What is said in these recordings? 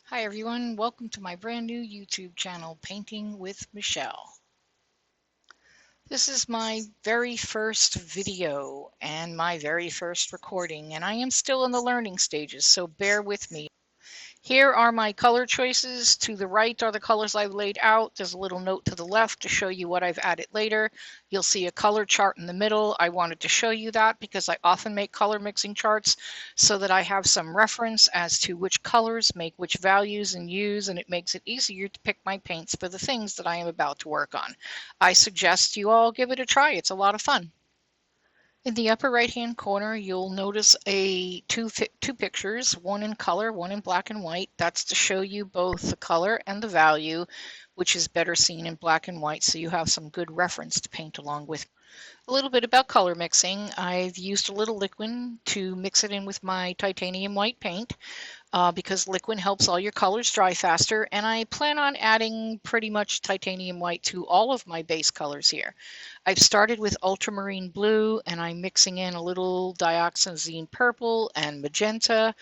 Hi everyone, welcome to my brand new YouTube channel, Painting with Michelle. This is my very first video and my very first recording, and I am still in the learning stages, so bear with me. Here are my color choices. To the right are the colors I've laid out. There's a little note to the left to show you what I've added later. You'll see a color chart in the middle. I wanted to show you that because I often make color mixing charts so that I have some reference as to which colors make which values and use, and it makes it easier to pick my paints for the things that I am about to work on. I suggest you all give it a try. It's a lot of fun. In the upper right-hand corner, you'll notice two pictures, one in color, one in black and white. That's to show you both the color and the value, which is better seen in black and white, so you have some good reference to paint along with. A little bit about color mixing. I've used a little liquid to mix it in with my titanium white paint because liquid helps all your colors dry faster, and I plan on adding pretty much titanium white to all of my base colors here. I've started with ultramarine blue, and I'm mixing in a little dioxazine purple and magenta,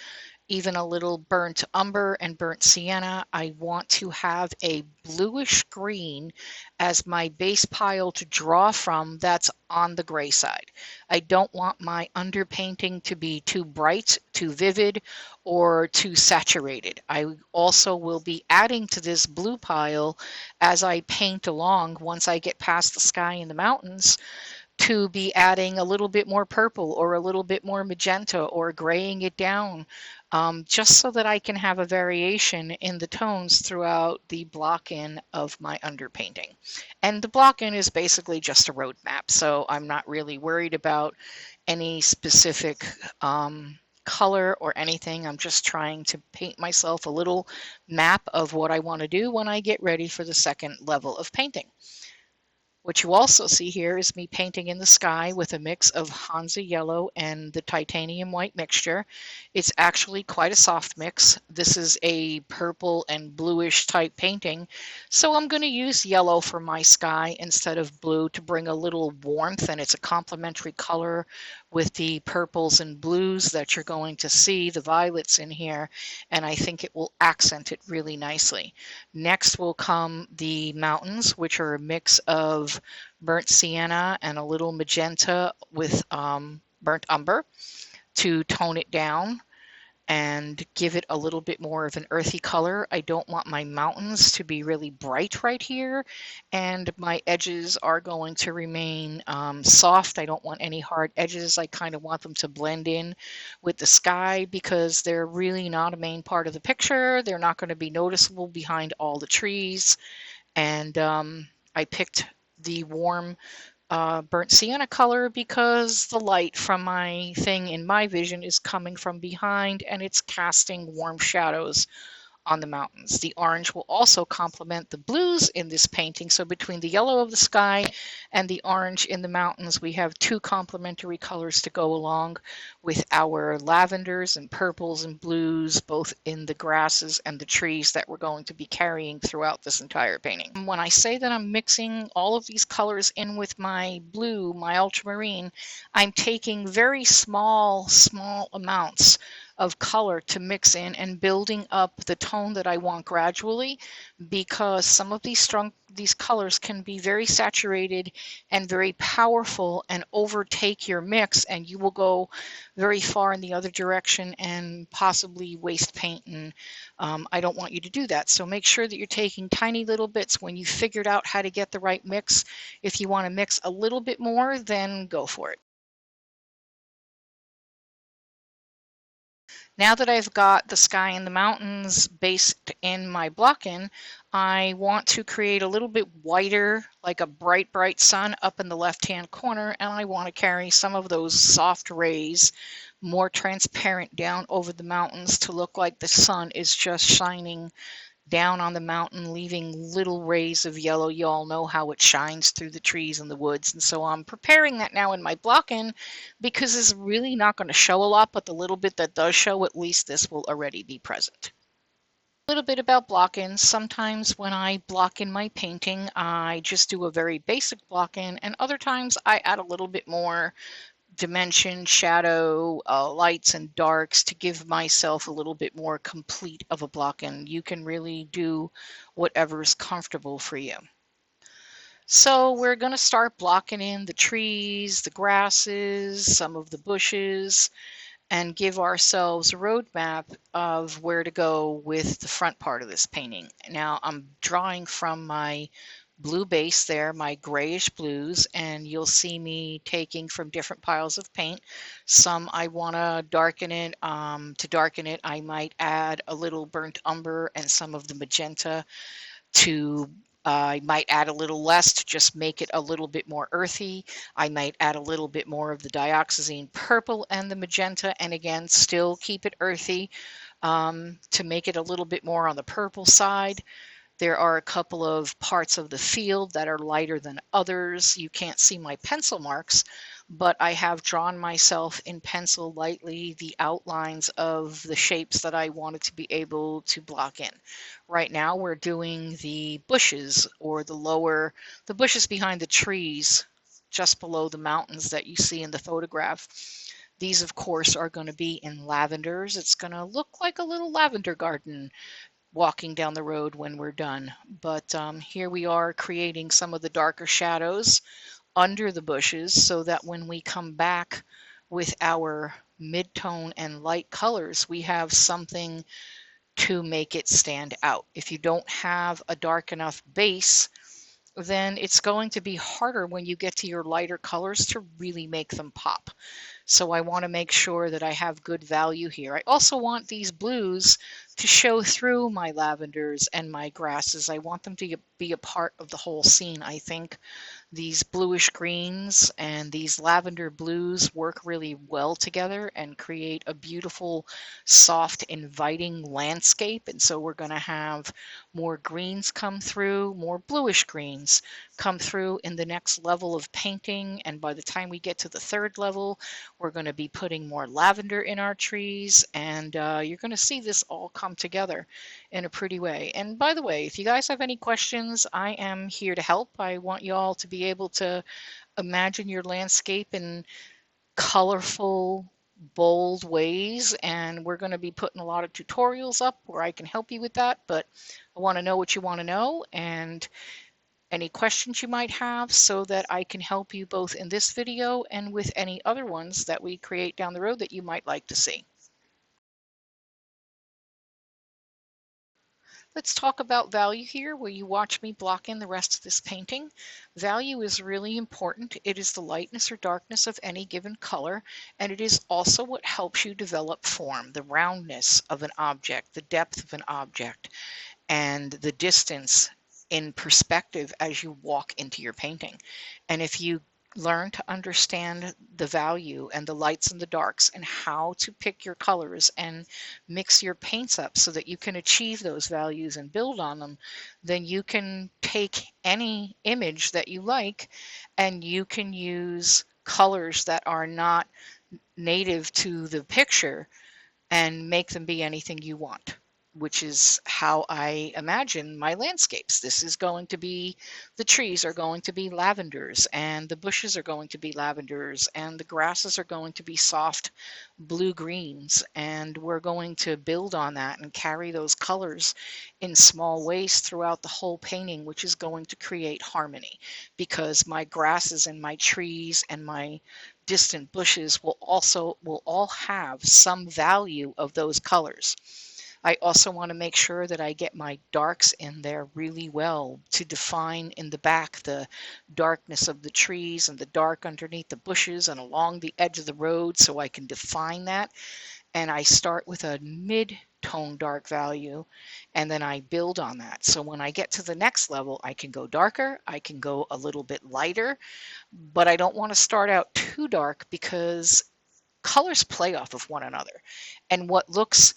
even a little burnt umber and burnt sienna. I want to have a bluish green as my base pile to draw from that's on the gray side. I don't want my underpainting to be too bright, too vivid, or too saturated. I also will be adding to this blue pile as I paint along once I get past the sky and the mountains, to be adding a little bit more purple or a little bit more magenta or graying it down, just so that I can have a variation in the tones throughout the block-in of my underpainting. And the block-in is basically just a roadmap, so I'm not really worried about any specific color or anything. I'm just trying to paint myself a little map of what I want to do when I get ready for the second level of painting. What you also see here is me painting in the sky with a mix of Hansa yellow and the titanium white mixture. It's actually quite a soft mix. This is a purple and bluish type painting, so I'm going to use yellow for my sky instead of blue to bring a little warmth, and it's a complementary color with the purples and blues that you're going to see, the violets in here, and I think it will accent it really nicely. Next will come the mountains, which are a mix of burnt sienna and a little magenta with burnt umber to tone it down and give it a little bit more of an earthy color. I don't want my mountains to be really bright right here, and my edges are going to remain soft. I don't want any hard edges. I kind of want them to blend in with the sky because they're really not a main part of the picture. They're not going to be noticeable behind all the trees, and I picked the warm burnt sienna color because the light from my thing in my vision is coming from behind and it's casting warm shadows on the mountains. The orange will also complement the blues in this painting. So between the yellow of the sky and the orange in the mountains, we have two complementary colors to go along with our lavenders and purples and blues, both in the grasses and the trees that we're going to be carrying throughout this entire painting. When I say that I'm mixing all of these colors in with my blue, my ultramarine, I'm taking very small amounts of color to mix in and building up the tone that I want gradually, because some of these colors can be very saturated and very powerful and overtake your mix, and you will go very far in the other direction and possibly waste paint, and I don't want you to do that. So make sure that you're taking tiny little bits when you figured out how to get the right mix. If you want to mix a little bit more, then go for it. Now that I've got the sky and the mountains based in my block-in, I want to create a little bit whiter, like a bright sun up in the left-hand corner, and I want to carry some of those soft rays, more transparent, down over the mountains to look like the sun is just shining down on the mountain, leaving little rays of yellow. You all know how it shines through the trees and the woods. And so I'm preparing that now in my block-in because it's really not going to show a lot, but the little bit that does show, at least this will already be present. A little bit about block-ins. Sometimes when I block in my painting, I just do a very basic block-in, and other times I add a little bit more dimension, shadow, lights and darks to give myself a little bit more complete of a block, and you can really do whatever's comfortable for you. So we're going to start blocking in the trees, the grasses, some of the bushes, and give ourselves a roadmap of where to go with the front part of this painting. Now I'm drawing from my blue base there, my grayish blues, and you'll see me taking from different piles of paint. Some I want to darken it. To darken it, I might add a little burnt umber and some of the magenta to I might add a little less to just make it a little bit more earthy. I might add a little bit more of the dioxazine purple and the magenta, and again, still keep it earthy to make it a little bit more on the purple side. There are a couple of parts of the field that are lighter than others. You can't see my pencil marks, but I have drawn myself in pencil lightly the outlines of the shapes that I wanted to be able to block in. Right now we're doing the bushes, or the bushes behind the trees just below the mountains that you see in the photograph. These, of course, are going to be in lavenders. It's going to look like a little lavender garden walking down the road when we're done. But here we are creating some of the darker shadows under the bushes so that when we come back with our mid-tone and light colors, we have something to make it stand out. If you don't have a dark enough base, then it's going to be harder when you get to your lighter colors to really make them pop. So I want to make sure that I have good value here. I also want these blues to show through my lavenders and my grasses. I want them to be a part of the whole scene. I think these bluish greens and these lavender blues work really well together and create a beautiful, soft, inviting landscape. And so we're going to have more greens come through, more bluish greens come through in the next level of painting. And by the time we get to the third level, we're going to be putting more lavender in our trees, and you're going to see this all come together in a pretty way. And by the way, if you guys have any questions, I am here to help. I want you all to be able to imagine your landscape in colorful, bold ways, and we're going to be putting a lot of tutorials up where I can help you with that, but I want to know what you want to know and any questions you might have so that I can help you both in this video and with any other ones that we create down the road that you might like to see. Let's talk about value here, where you watch me block in the rest of this painting. Value is really important. It is the lightness or darkness of any given color, and it is also what helps you develop form, the roundness of an object, the depth of an object, and the distance in perspective as you walk into your painting. And if you learn to understand the value and the lights and the darks and how to pick your colors and mix your paints up so that you can achieve those values and build on them, then you can take any image that you like and you can use colors that are not native to the picture and make them be anything you want, which is how I imagine my landscapes. This is going to be, the trees are going to be lavenders, and the bushes are going to be lavenders, and the grasses are going to be soft blue greens, and we're going to build on that and carry those colors in small ways throughout the whole painting, which is going to create harmony, because my grasses and my trees and my distant bushes will all have some value of those colors. I also want to make sure that I get my darks in there really well to define in the back the darkness of the trees and the dark underneath the bushes and along the edge of the road, so I can define that. And I start with a mid-tone dark value and then I build on that. So when I get to the next level, I can go darker, I can go a little bit lighter, but I don't want to start out too dark because colors play off of one another. And what looks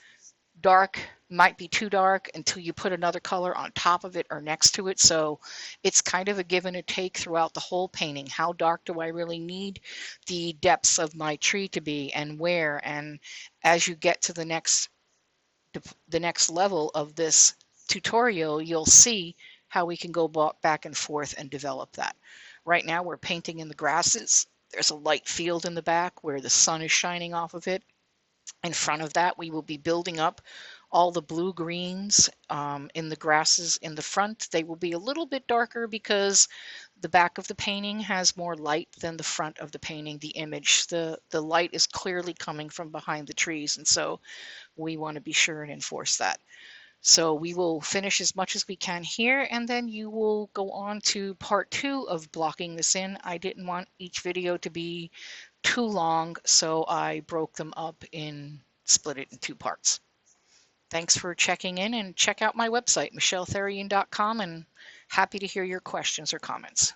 dark might be too dark until you put another color on top of it or next to it. So it's kind of a give and a take throughout the whole painting. How dark do I really need the depths of my tree to be, and where? And as you get to the next level of this tutorial, you'll see how we can go back and forth and develop that. Right now we're painting in the grasses, there's a light field in the back where the sun is shining off of it. In front of that, we will be building up all the blue greens in the grasses in the front. They will be a little bit darker because the back of the painting has more light than the front of the painting, the image. The light is clearly coming from behind the trees, and so we want to be sure and enforce that. So we will finish as much as we can here, and then you will go on to part 2 of blocking this in. I didn't want each video to be too long, so I broke them up in, split it in 2 parts. Thanks for checking in, and check out my website, michelletherien.com, and happy to hear your questions or comments.